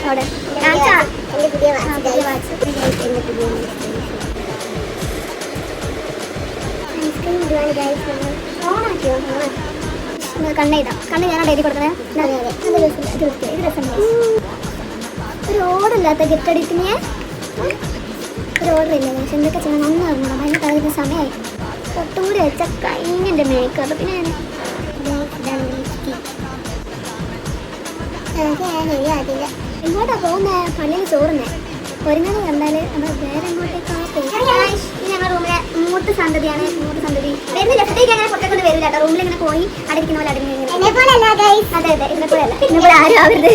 അവിടെ കണ്ണെഴുതാം. കണ്ണ് ഞാനാണ് എഴുതി കൊടുക്കണേ. ഒരു ഓർഡറില്ലാത്ത ഗിഫ്റ്റ് അടിക്കുന്നേ. ഒരു ഓർഡർ ഇല്ല. പക്ഷെ എന്തൊക്കെ ചെയ്യണം ഒന്നും അറിഞ്ഞോ. അതിന് കളയുന്ന സമയമായി. തൊട്ടുകൂടി വെച്ച കഴിഞ്ഞിൻ്റെ മേക്കപ്പ്. പിന്നെ എങ്ങോട്ടാ പോകുന്നേ? പള്ളിയിൽ ചോറുന്നേ. ഒരുങ്ങത് കണ്ടാൽ നമ്മൾ വേറെ എങ്ങോട്ടേക്കാ പോകും. ഞങ്ങളുടെ റൂമിലെ മൂട്ട് സന്തതിയാണ്. മൂട്ട് സന്തതി വരുന്ന ലക്ഷത്തേക്ക് അങ്ങനെ പുറത്തേക്കൊണ്ട് വരില്ല കേട്ടോ. റൂമിൽ ഇങ്ങനെ പോയി അടിക്കുന്ന പോലെ അടിക്കുന്നു. അതെ അതെ, ഇതിനെ പോലെ അല്ല. ഇതിനെ പോലെ ആരും ആവരുത്.